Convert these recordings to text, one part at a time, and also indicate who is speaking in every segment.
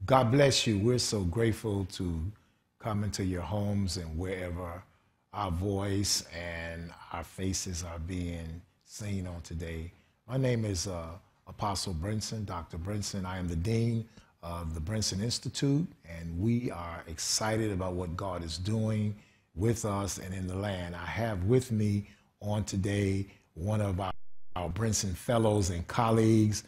Speaker 1: God bless you. We're so grateful to come into your homes and wherever our voice and our faces are being seen on today. My name is Apostle Brinson, Dr. Brinson. I am the Dean of the Brinson Institute, and we are excited about what God is doing with us and in the land. I have with me on today one of our Brinson fellows and colleagues,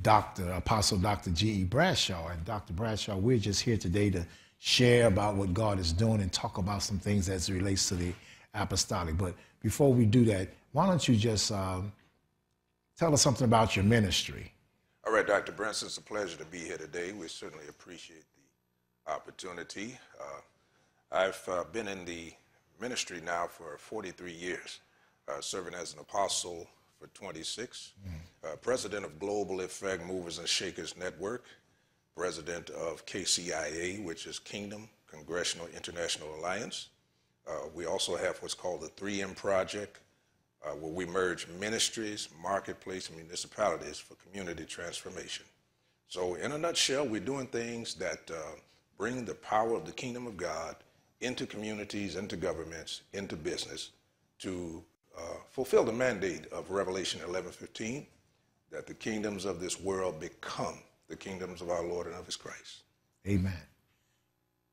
Speaker 1: Apostle Dr. G.E. Bradshaw. And Dr. Bradshaw, we're just here today to share about what God is doing and talk about some things as it relates to the apostolic. But before we do that, why don't you just tell us something about your ministry?
Speaker 2: All right, Dr. Brinson, it's a pleasure to be here today. We certainly appreciate the opportunity. I've been in the ministry now for 43 years, serving as an apostle for 26, president of Global Effect Movers and Shakers Network, president of KCIA, which is Kingdom Congressional International Alliance. We also have what's called the 3M Project, where we merge ministries, marketplace, and municipalities for community transformation. So in a nutshell, we're doing things that bring the power of the kingdom of God into communities, into governments, into business to fulfill the mandate of Revelation 11:15, that the kingdoms of this world become the kingdoms of our Lord and of his Christ.
Speaker 1: Amen.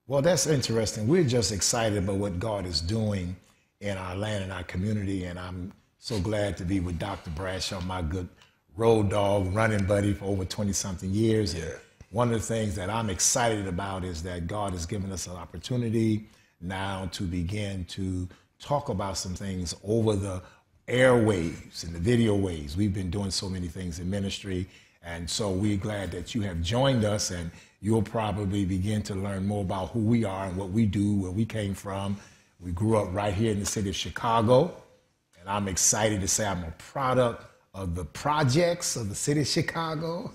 Speaker 1: Well, that's interesting. We're just excited about what God is doing in our land and our community, and I'm so glad to be with Dr. Bradshaw, my good road dog, running buddy for over 20-something years.
Speaker 2: Yeah.
Speaker 1: And one of the things that I'm excited about is that God has given us an opportunity now to begin to talk about some things over the airwaves and the video waves. We've been doing so many things in ministry, and so we're glad that you have joined us, and you'll probably begin to learn more about who we are and what we do, where we came from. We grew up right here in the city of Chicago, and I'm excited to say I'm a product of the projects of the city of Chicago,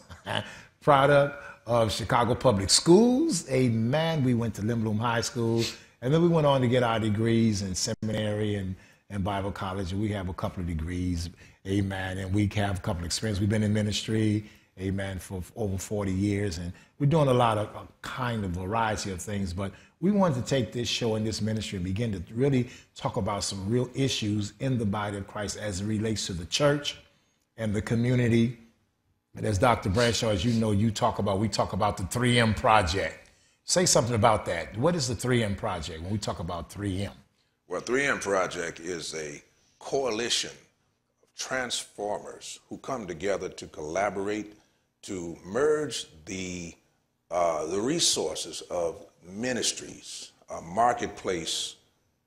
Speaker 1: product of Chicago Public Schools. Amen. We went to Lindblom High School, and then we went on to get our degrees in seminary and Bible college, and we have a couple of degrees, amen, and we have a couple of experience. We've been in ministry, amen, for over 40 years, and we're doing a lot of a kind of variety of things, but we wanted to take this show and this ministry and begin to really talk about some real issues in the body of Christ as it relates to the church and the community. And as Dr. Bradshaw, as you know, we talk about the 3M Project. Say something about that. What is the 3M Project when we talk about 3M?
Speaker 2: Well, 3M Project is a coalition of transformers who come together to collaborate, to merge the resources of ministries, marketplace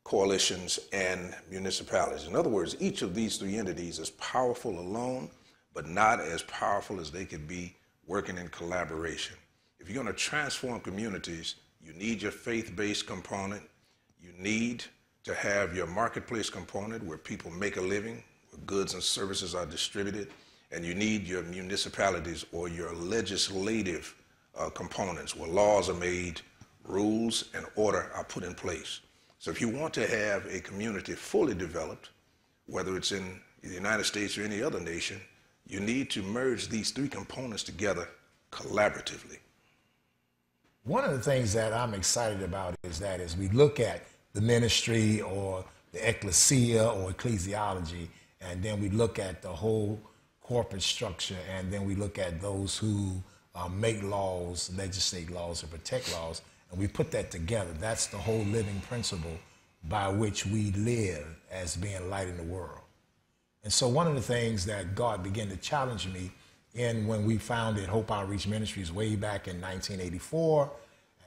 Speaker 2: coalitions, and municipalities. In other words, each of these three entities is powerful alone, but not as powerful as they could be working in collaboration. If you're going to transform communities, you need your faith-based component. You need to have your marketplace component where people make a living, where goods and services are distributed, and you need your municipalities or your legislative components where laws are made, rules and order are put in place. So if you want to have a community fully developed, whether it's in the United States or any other nation, you need to merge these three components together collaboratively.
Speaker 1: One of the things that I'm excited about is that as we look at the ministry or the ecclesia or ecclesiology, and then we look at the whole corporate structure, and then we look at those who make laws, legislate laws, or protect laws, and we put that together. That's the whole living principle by which we live as being light in the world. And so one of the things that God began to challenge me in when we founded Hope Outreach Ministries way back in 1984,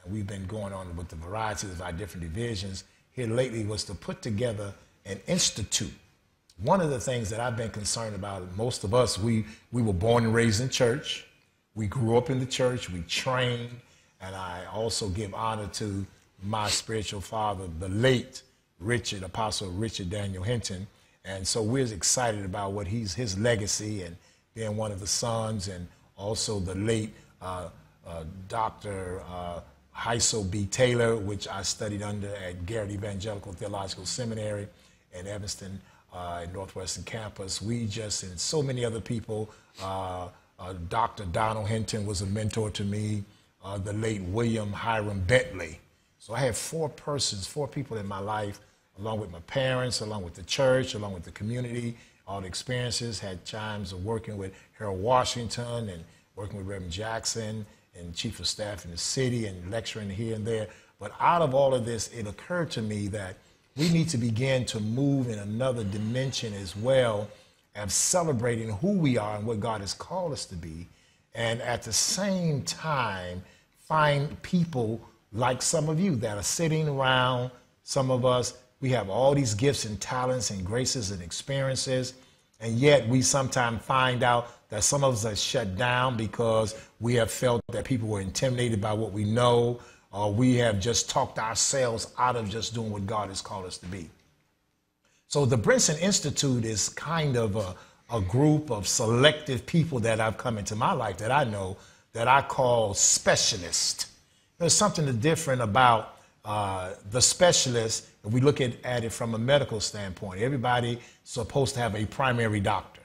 Speaker 1: and we've been going on with the varieties of our different divisions here lately, was to put together an institute. One of the things that I've been concerned about, most of us, we were born and raised in church. We grew up in the church, we trained, and I also give honor to my spiritual father, the late Apostle Richard Daniel Hinton. And so we're excited about what his legacy, and being one of the sons, and also the late Dr. Heisel B. Taylor, which I studied under at Garrett Evangelical Theological Seminary in Evanston, at Northwestern Campus. We just, and so many other people, Dr. Donald Hinton was a mentor to me. the late William Hiram Bentley. So I had four people in my life, along with my parents, along with the church, along with the community, all the experiences, had times of working with Harold Washington and working with Reverend Jackson and chief of staff in the city and lecturing here and there. But out of all of this, it occurred to me that we need to begin to move in another dimension as well of celebrating who we are and what God has called us to be. And at the same time, find people like some of you that are sitting around. Some of us, we have all these gifts and talents and graces and experiences, and yet we sometimes find out that some of us are shut down because we have felt that people were intimidated by what we know, or we have just talked ourselves out of just doing what God has called us to be. So the Brinson Institute is kind of a group of selective people that have come into my life that I know that I call specialists. There's something different about the specialist. If we look at it from a medical standpoint, everybody's supposed to have a primary doctor.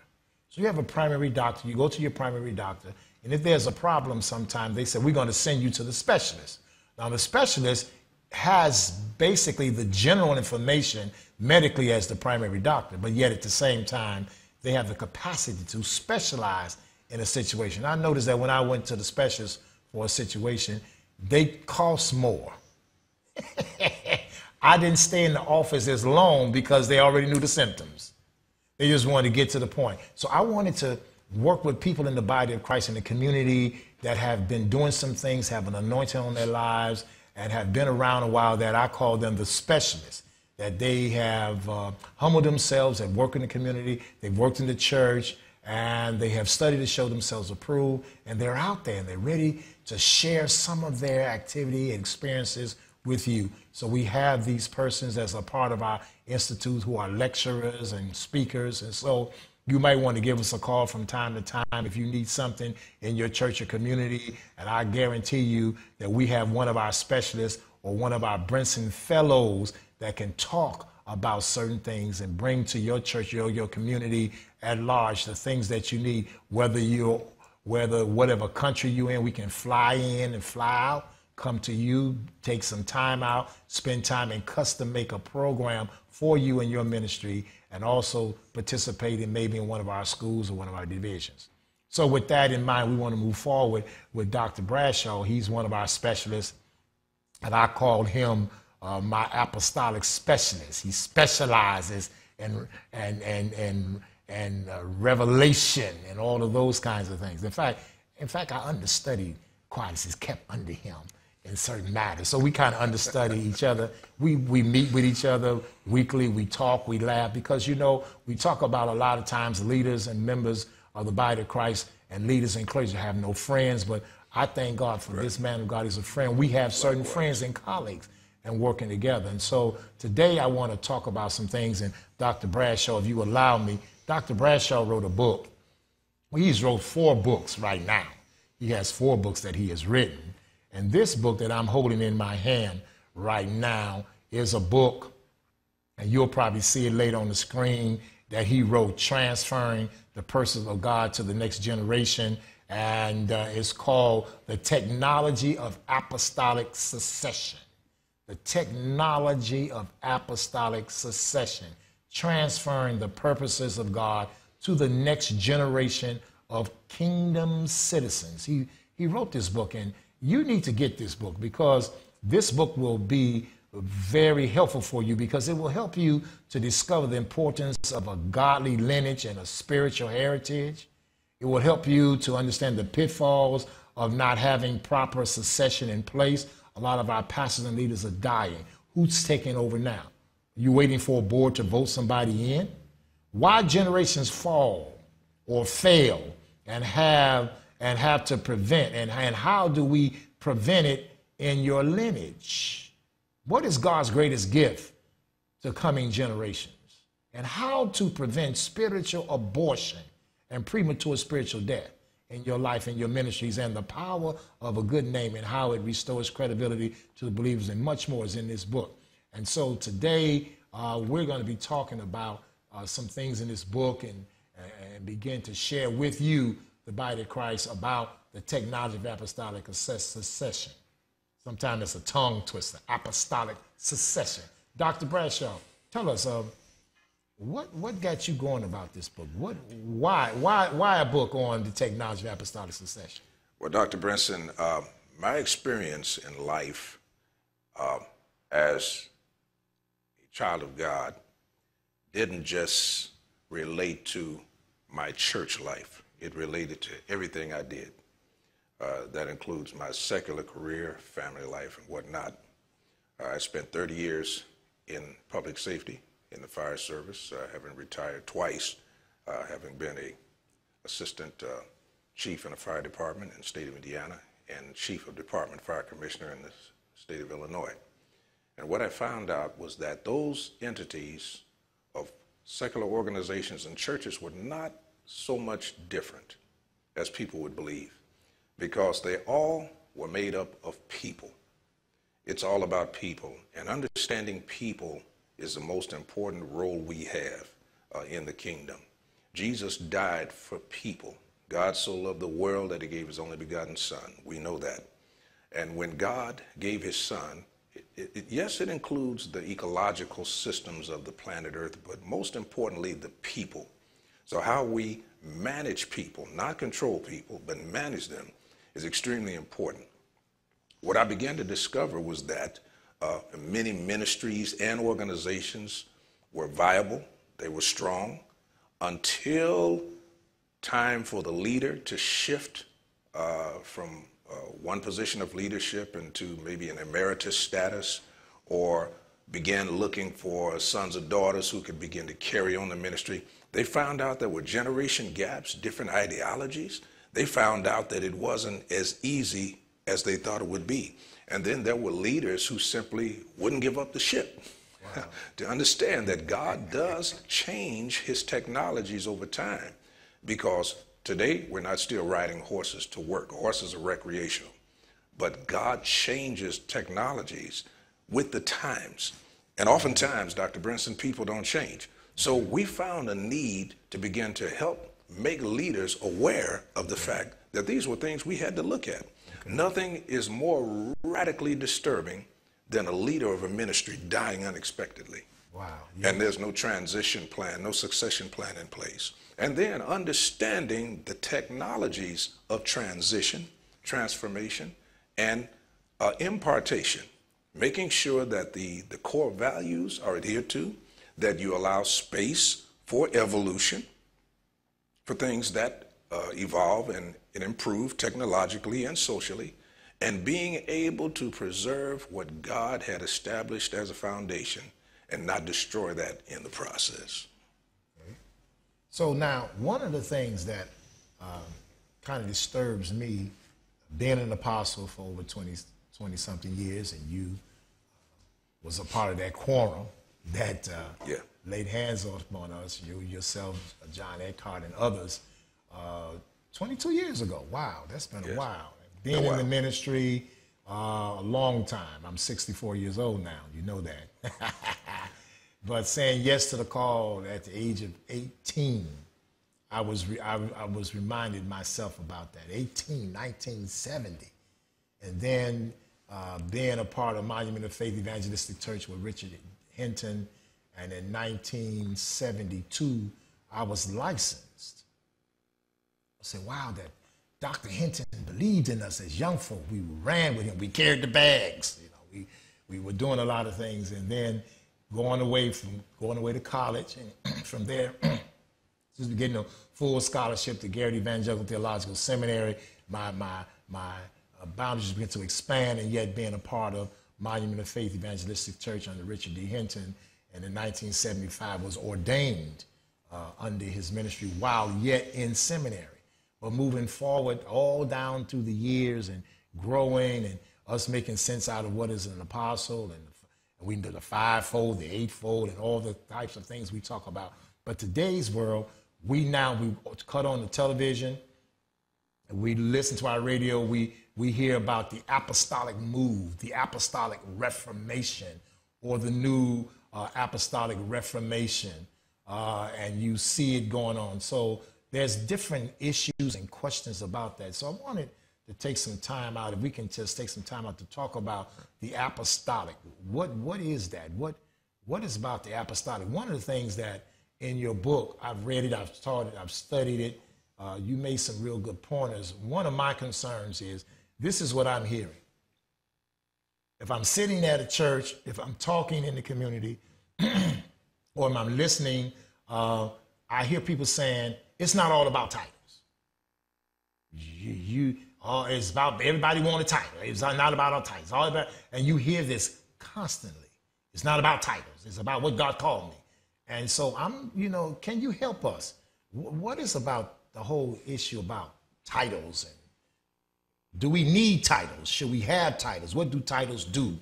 Speaker 1: So you have a primary doctor, you go to your primary doctor, and if there's a problem sometime, they say, we're going to send you to the specialist. Now the specialist has basically the general information medically as the primary doctor, but yet at the same time, they have the capacity to specialize in a situation. I noticed that when I went to the specialist for a situation, they cost more. I didn't stay in the office as long because they already knew the symptoms. They just wanted to get to the point. So I wanted to work with people in the body of Christ in the community that have been doing some things, have an anointing on their lives, and have been around a while, that I call them the specialists, that they have humbled themselves, have worked in the community, they've worked in the church, and they have studied to show themselves approved, and they're out there and they're ready to share some of their activity and experiences with you. So we have these persons as a part of our institute who are lecturers and speakers, and so you might want to give us a call from time to time if you need something in your church or community, and I guarantee you that we have one of our specialists or one of our Brinson fellows that can talk about certain things and bring to your church or your community at large the things that you need, whatever country you're in, we can fly in and fly out, come to you, take some time out, spend time and custom make a program for you and your ministry, and also participate in maybe in one of our schools or one of our divisions. So with that in mind, we want to move forward with Dr. Bradshaw. He's one of our specialists, and I call him my apostolic specialist. He specializes in revelation and all of those kinds of things. In fact, our understudy qualities is kept under him in certain matters. So we kind of understudy each other. We meet with each other weekly. We talk, we laugh, because, you know, we talk about a lot of times leaders and members of the body of Christ and leaders and clergy have no friends, but I thank God for this man of God. He's a friend. We have certain friends and colleagues and working together. And so today I want to talk about some things, and Dr. Bradshaw, if you allow me, Dr. Bradshaw wrote a book. Well, he's wrote 4 books right now. He has 4 books that he has written. And this book that I'm holding in my hand right now is a book, and you'll probably see it later on the screen, that he wrote, Transferring the Purposes of God to the Next Generation. And it's called The Technology of Apostolic Succession. The Technology of Apostolic Succession. Transferring the purposes of God to the next generation of kingdom citizens. He wrote this book, and you need to get this book, because this book will be very helpful for you, because it will help you to discover the importance of a godly lineage and a spiritual heritage. It will help you to understand the pitfalls of not having proper succession in place. A lot of our pastors and leaders are dying. Who's taking over now? You waiting for a board to vote somebody in? Why generations fall or fail and have to prevent, and how do we prevent it in your lineage? What is God's greatest gift to coming generations? And how to prevent spiritual abortion and premature spiritual death in your life and your ministries, and the power of a good name and how it restores credibility to the believers, and much more is in this book. And so today we're going to be talking about some things in this book, and begin to share with you, the body of Christ, about the technology of apostolic succession. Sometimes it's a tongue twister, apostolic succession. Dr. Bradshaw, tell us, what got you going about this book? Why a book on the technology of apostolic succession?
Speaker 2: Well, Dr. Brinson, my experience in life as a child of God didn't just relate to my church life. It related to everything I did. That includes my secular career, family life, and whatnot. I spent 30 years in public safety in the fire service, having retired twice, having been a assistant chief in the fire department in the state of Indiana and chief of department fire commissioner in the state of Illinois. And what I found out was that those entities of secular organizations and churches were not so much different as people would believe, because they all were made up of people. It's all about people, and understanding people is the most important role we have in the kingdom. Jesus died for people. God so loved the world that he gave his only begotten son. We know that. And when God gave his son, yes, it includes the ecological systems of the planet Earth, but most importantly, the people. So how we manage people, not control people, but manage them, is extremely important. What I began to discover was that many ministries and organizations were viable, they were strong, until time for the leader to shift from one position of leadership into maybe an emeritus status, or began looking for sons or daughters who could begin to carry on the ministry. They found out there were generation gaps, different ideologies. They found out that it wasn't as easy as they thought it would be. And then there were leaders who simply wouldn't give up the ship. Wow. To understand that God does change his technologies over time, because today we're not still riding horses to work. Horses are recreational. But God changes technologies with the times. And oftentimes, Dr. Brinson, people don't change. So we found a need to begin to help make leaders aware of the fact that these were things we had to look at. Nothing is more radically disturbing than a leader of a ministry dying unexpectedly.
Speaker 1: Wow. Yes.
Speaker 2: And there's no transition plan, no succession plan in place. And then understanding the technologies of transition, transformation, and impartation, making sure that the core values are adhered to, that you allow space for evolution, for things that evolve and improve technologically and socially, and being able to preserve what God had established as a foundation and not destroy that in the process.
Speaker 1: Okay. So now, one of the things that kind of disturbs me, being an apostle for over 20-something years, and you was a part of that quorum that laid hands on us, you yourself, John Eckhart, and others, 22 years ago. Wow, that's been a while. Being in the ministry a long time. I'm 64 years old now, you know that. But saying yes to the call at the age of 18, I was reminded myself about that. 1970. And then being a part of Monument of Faith Evangelistic Church with Richard Hinton, and in 1972, I was licensed. I said, wow, that Dr. Hinton believed in us as young folk. We ran with him. We carried the bags. You know, we were doing a lot of things, and then going away to college, and from there, just getting a full scholarship to Garrett Evangelical Theological Seminary. My boundaries began to expand, and yet being a part of Monument of Faith Evangelistic Church under Richard D. Hinton, and in 1975 was ordained under his ministry while yet in seminary. But moving forward all down through the years and growing and us making sense out of what is an apostle, and we did the fivefold, the eightfold, and all the types of things we talk about. But today's world, we cut on the television, and we listen to our radio, we hear about the apostolic move, the apostolic reformation, or the new apostolic reformation, and you see it going on. So there's different issues and questions about that. So I wanted to take some time out, if we can just take some time out to talk about the apostolic. What is that? What is about the apostolic? One of the things that in your book, I've read it, I've taught it, I've studied it. You made some real good pointers. One of my concerns is, this is what I'm hearing. If I'm sitting at a church, if I'm talking in the community, or if I'm listening, I hear people saying, it's not all about titles. It's about, everybody want a title. It's not about our titles. All about, and you hear this constantly. It's not about titles. It's about what God called me. And so can you help us? What is about the whole issue about titles? And do we need titles? Should we have titles? What do titles do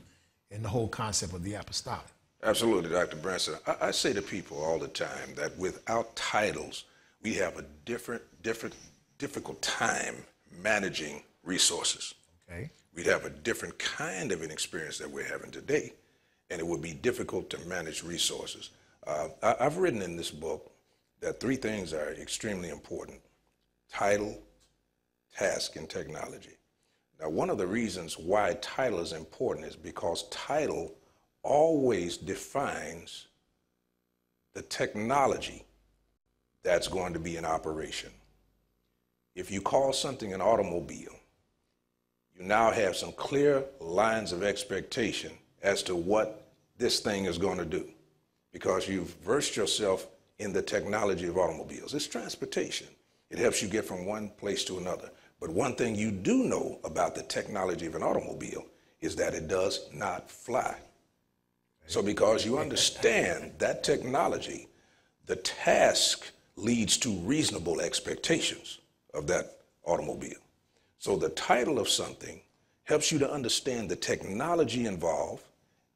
Speaker 1: in the whole concept of the apostolic?
Speaker 2: Absolutely, Dr. Branson. I say to people all the time that without titles, we have a difficult time managing resources.
Speaker 1: Okay.
Speaker 2: We'd have a different kind of an experience that we're having today, and it would be difficult to manage resources. I've written in this book that 3 things are extremely important: title, task, and technology. Now, one of the reasons why title is important is because title always defines the technology that's going to be in operation. If you call something an automobile, you now have some clear lines of expectation as to what this thing is going to do, because you've versed yourself in the technology of automobiles. It's transportation. It helps you get from one place to another. But one thing you do know about the technology of an automobile is that it does not fly. So because you understand that technology, the task leads to reasonable expectations of that automobile. So the title of something helps you to understand the technology involved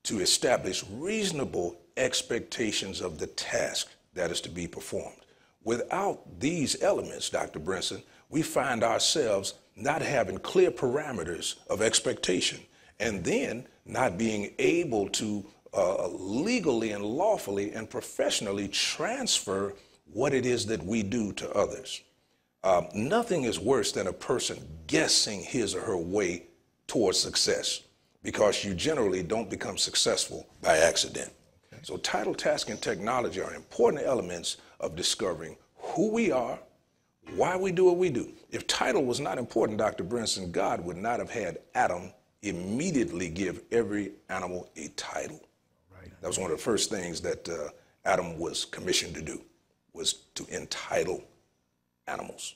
Speaker 2: to establish reasonable expectations of the task that is to be performed. Without these elements, Dr. Brinson, we find ourselves not having clear parameters of expectation, and then not being able to legally and lawfully and professionally transfer what it is that we do to others. Nothing is worse than a person guessing his or her way towards success, because you generally don't become successful by accident. Okay. So title, task, and technology are important elements of discovering who we are, why we do what we do. If title was not important, Dr. Brinson, God would not have had Adam immediately give every animal a title. Right. That was one of the first things that Adam was commissioned to do, was to entitle animals.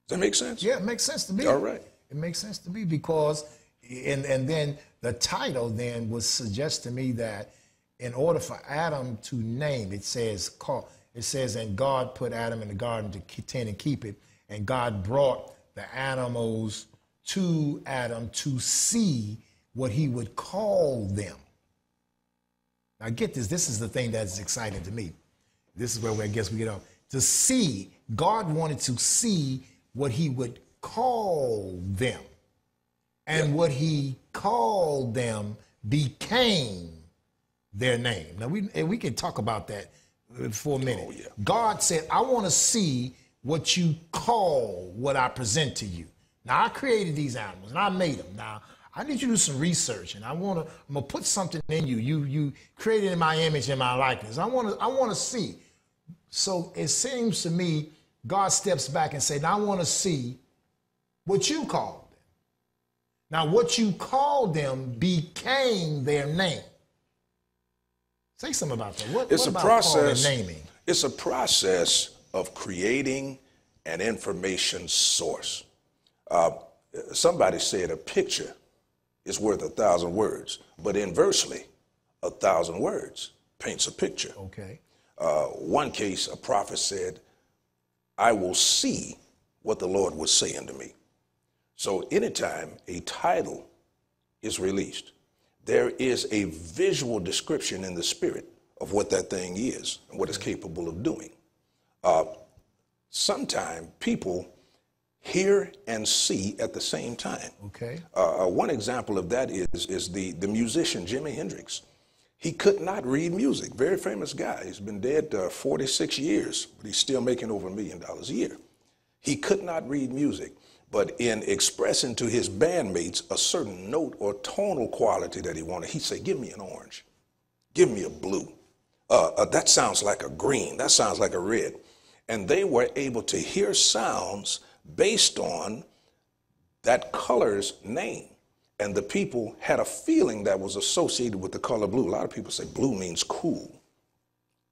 Speaker 2: Does that make sense?
Speaker 1: Yeah, it makes sense to me.
Speaker 2: All right.
Speaker 1: It makes sense to me because, and then the title then would suggest to me that in order for Adam to name, it says, and God put Adam in the garden to tend and keep it, and God brought the animals to Adam to see what he would call them. Now get this, this is the thing that's exciting to me. This is where I guess we get on. To see, God wanted to see what he would call them. And what he called them became their name. Now we can talk about that for a minute.
Speaker 2: Oh, yeah.
Speaker 1: God said, I want to see what you call what I present to you. Now I created these animals and I made them. Now I need you to do some research, and I'm gonna put something in you. You created in my image and my likeness. I want to see. So it seems to me God steps back and says, now I want to see what you called them. Now what you called them became their name. Say something about that. What about process, naming?
Speaker 2: It's a process of creating an information source. Somebody said a picture is worth 1,000 words, but inversely, 1,000 words paints a picture.
Speaker 1: Okay.
Speaker 2: One case, a prophet said, I will see what the Lord was saying to me. So anytime a title is released, there is a visual description in the spirit of what that thing is and what it's capable of doing. Sometimes people hear and see at the same time.
Speaker 1: Okay.
Speaker 2: One example of that is the musician Jimi Hendrix. He could not read music. Very famous guy. He's been dead 46 years, but he's still making over $1 million a year. He could not read music, but in expressing to his bandmates a certain note or tonal quality that he wanted, he said, give me an orange, give me a blue. That sounds like a green, that sounds like a red. And they were able to hear sounds based on that color's name. And the people had a feeling that was associated with the color blue. A lot of people say blue means cool.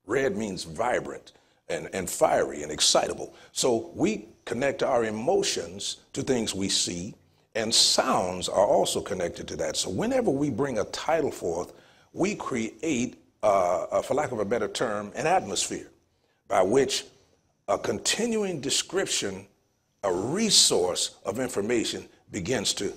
Speaker 2: Red means vibrant and fiery and excitable. So we connect our emotions to things we see, and sounds are also connected to that. So whenever we bring a title forth, we create, for lack of a better term, an atmosphere by which a continuing description, a resource of information begins to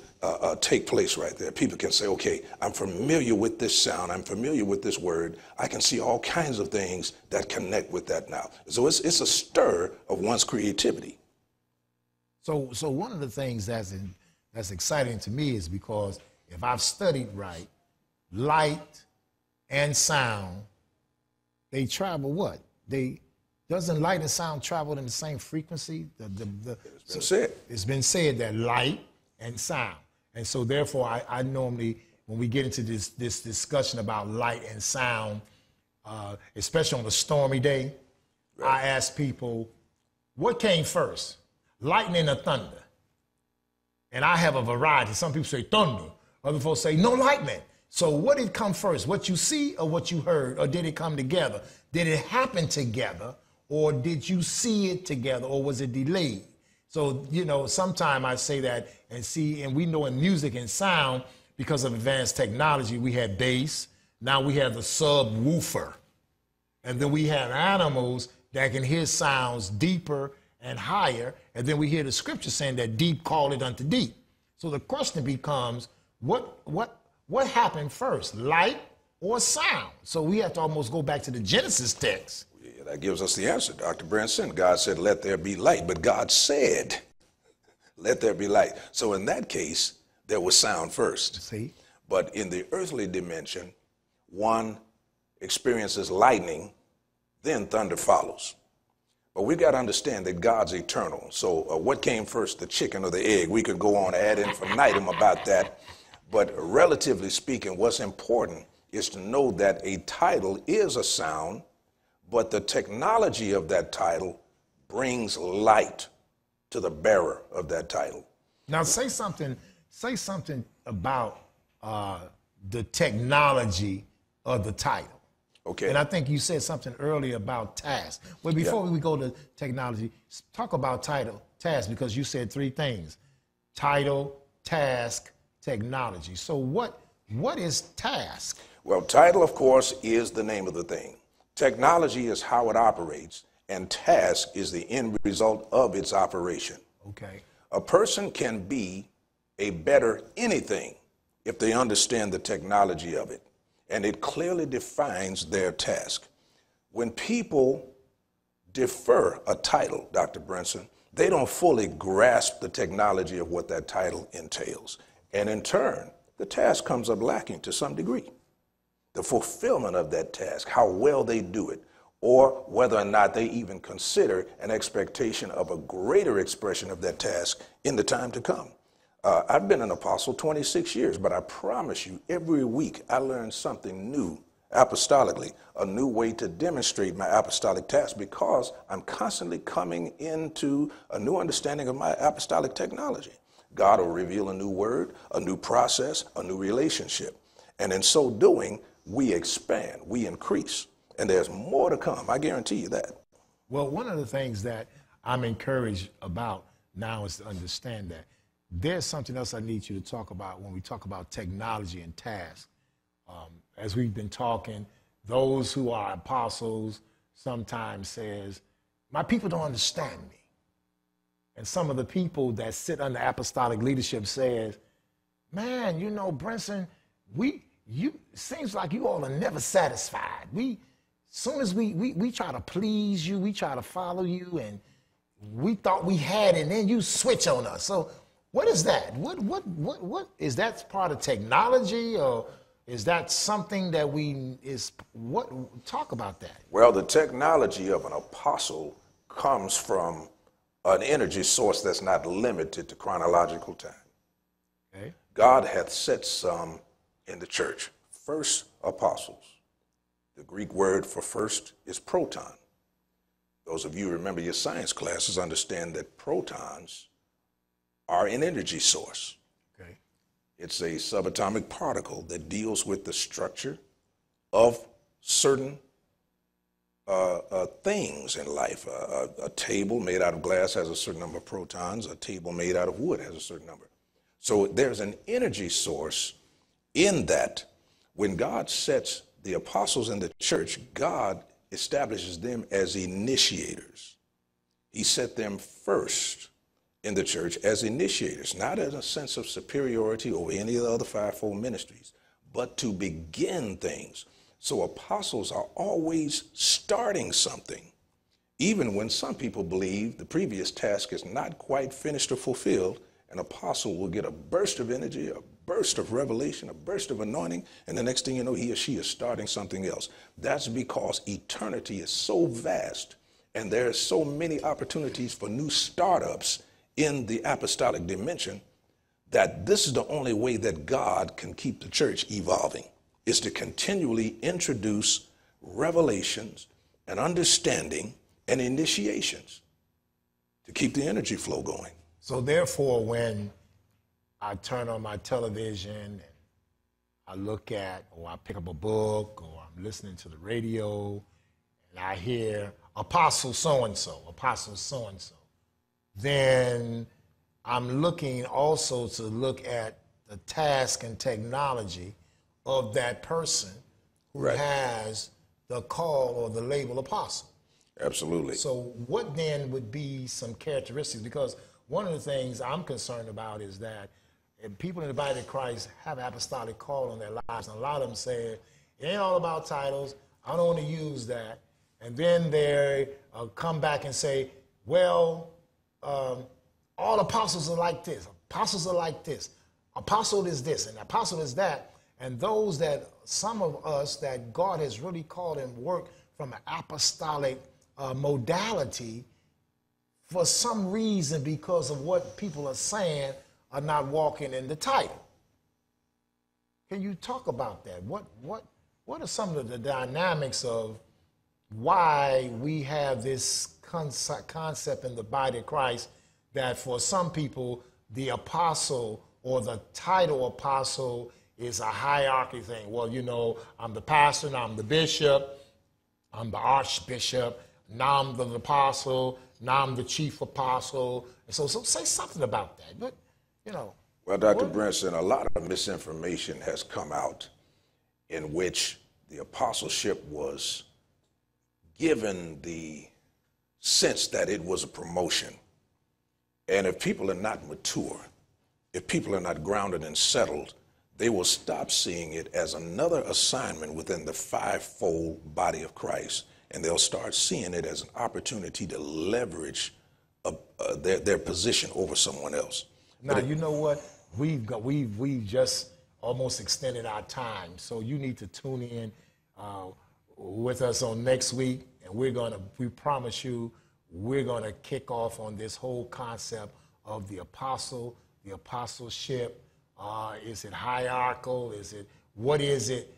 Speaker 2: take place right there. People can say, okay, I'm familiar with this sound, I'm familiar with this word, I can see all kinds of things that connect with that now. So it's a stir of one's creativity.
Speaker 1: So one of the things that's exciting to me is because if I've studied right, light and sound, they travel what? Doesn't light and sound travel in the same frequency? It's been said that light and sound. And so therefore, I normally, when we get into this discussion about light and sound, especially on a stormy day, right, I ask people, what came first, lightning or thunder? And I have a variety. Some people say thunder. Other folks say no, lightning. So what did come first, what you see or what you heard, or did it come together? Did it happen together, or did you see it together, or was it delayed? So, you know, sometimes I say that and we know in music and sound, because of advanced technology, we had bass, now we have the subwoofer. And then we have animals that can hear sounds deeper and higher, and then we hear the scripture saying that deep call it unto deep. So the question becomes, what happened first, light or sound? So we have to almost go back to the Genesis text.
Speaker 2: Yeah, that gives us the answer, Dr. Brinson. God said, let there be light, but God said, let there be light. So in that case, there was sound first.
Speaker 1: See?
Speaker 2: But in the earthly dimension, one experiences lightning, then thunder follows. But we've got to understand that God's eternal. So what came first, the chicken or the egg? We could go on ad infinitum about that. But relatively speaking, what's important is to know that a title is a sound, but the technology of that title brings light to the bearer of that title.
Speaker 1: Now say something about the technology of the title.
Speaker 2: Okay.
Speaker 1: And I think you said something earlier about task. Well, before we go to technology, talk about task, because you said three things: title, task, technology. So what is task?
Speaker 2: Well, title, of course, is the name of the thing. Technology is how it operates, and task is the end result of its operation.
Speaker 1: Okay.
Speaker 2: A person can be a better anything if they understand the technology of it, and it clearly defines their task. When people defer a title, Dr. Brinson, they don't fully grasp the technology of what that title entails. And in turn, the task comes up lacking to some degree. The fulfillment of that task, how well they do it, or whether or not they even consider an expectation of a greater expression of that task in the time to come. I've been an apostle 26 years, but I promise you, every week I learn something new apostolically, a new way to demonstrate my apostolic task, because I'm constantly coming into a new understanding of my apostolic technology. God will reveal a new word, a new process, a new relationship. And in so doing, we expand, we increase, and there's more to come. I guarantee you that.
Speaker 1: Well, one of the things that I'm encouraged about now is to understand that there's something else I need you to talk about when we talk about technology and task. As we've been talking, those who are apostles sometimes says, my people don't understand me. And some of the people that sit under apostolic leadership says, man, you know, Brinson, seems like you all are never satisfied. Soon as we try to please you, we try to follow you, and we thought we had it, and then you switch on us. So what is that? What is that part of technology, or is that something that talk about that?
Speaker 2: Well, the technology of an apostle comes from an energy source that's not limited to chronological time.
Speaker 1: Okay.
Speaker 2: God hath set some in the church. First apostles. The Greek word for first is proton. Those of you who remember your science classes understand that protons are an energy source.
Speaker 1: Okay.
Speaker 2: It's a subatomic particle that deals with the structure of certain things in life. A table made out of glass has a certain number of protons. A table made out of wood has a certain number. So there's an energy source in that. When God sets the apostles in the church, God establishes them as initiators. He set them first in the church as initiators, not in a sense of superiority over any of the other fivefold ministries, but to begin things. So apostles are always starting something, even when some people believe the previous task is not quite finished or fulfilled. An apostle will get a burst of energy, a burst of revelation, a burst of anointing, and the next thing you know, he or she is starting something else. That's because eternity is so vast, and there are so many opportunities for new startups in the apostolic dimension, that this is the only way that God can keep the church evolving, is to continually introduce revelations and understanding and initiations to keep the energy flow going.
Speaker 1: So therefore, when I turn on my television and I look at, or I pick up a book, or I'm listening to the radio, and I hear Apostle so-and-so, Apostle so-and-so, then I'm looking also to look at the task and technology of that person who
Speaker 2: Right.
Speaker 1: has the call or the label apostle.
Speaker 2: Absolutely.
Speaker 1: So what then would be some characteristics? Because one of the things I'm concerned about is that people in the body of Christ have apostolic call on their lives, and a lot of them say, it ain't all about titles, I don't want to use that. And then they come back and say, well, all apostles are like this, apostles are like this, apostle is this, and apostle is that. And those that, some of us that God has really called and worked from an apostolic modality, for some reason, because of what people are saying, are not walking in the title. Can you talk about that? What are some of the dynamics of why we have this concept in the body of Christ that for some people, the apostle or the title apostle is a hierarchy thing? Well, you know, I'm the pastor, now I'm the bishop, I'm the archbishop, now I'm the apostle, now I'm the chief apostle. And so say something about that. But, you know.
Speaker 2: Well, Dr. Brinson, a lot of misinformation has come out in which the apostleship was given the sense that it was a promotion. And if people are not mature, if people are not grounded and settled, they will stop seeing it as another assignment within the fivefold body of Christ, and they'll start seeing it as an opportunity to leverage their position over someone else.
Speaker 1: Now, you know what? We've just almost extended our time, so you need to tune in with us on next week, and we promise you, we're gonna kick off on this whole concept of the apostle, the apostleship. Is it hierarchical? What is it?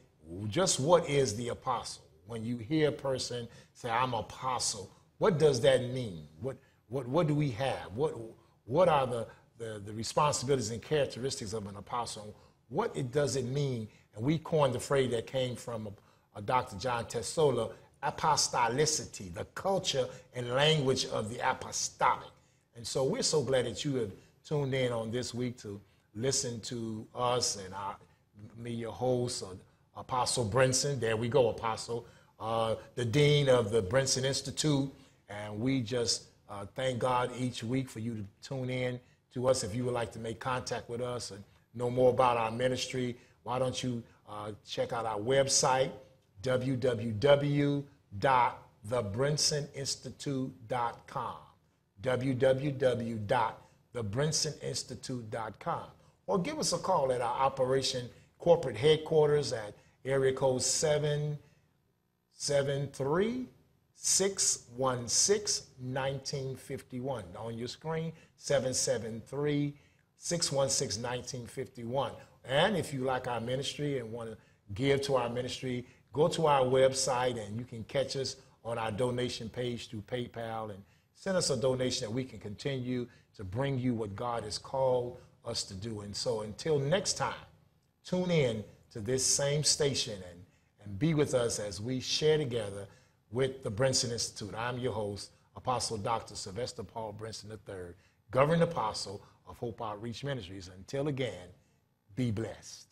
Speaker 1: Just what is the apostle? When you hear a person say, I'm apostle, what does that mean? What do we have? What are the responsibilities and characteristics of an apostle? What does it mean? And we coined the phrase that came from Dr. John Tessola, apostolicity, the culture and language of the apostolic. And so we're so glad that you have tuned in on this week to listen to us and me, your host, Apostle Brinson. There we go, Apostle, the Dean of the Brinson Institute. And we just thank God each week for you to tune in to us. If you would like to make contact with us and know more about our ministry, why don't you check out our website, www.thebrinsoninstitute.com, www.thebrinsoninstitute.com. Or give us a call at our operation corporate headquarters at area code 773 616-1951. On your screen, 773-616-1951. And if you like our ministry and want to give to our ministry, go to our website and you can catch us on our donation page through PayPal and send us a donation that we can continue to bring you what God has called us to do. And so until next time, tune in to this same station and be with us as we share together with the Brinson Institute. I'm your host, Apostle Dr. Sylvester Paul Brinson III, Governing Apostle of Hope Outreach Ministries. Until again, be blessed.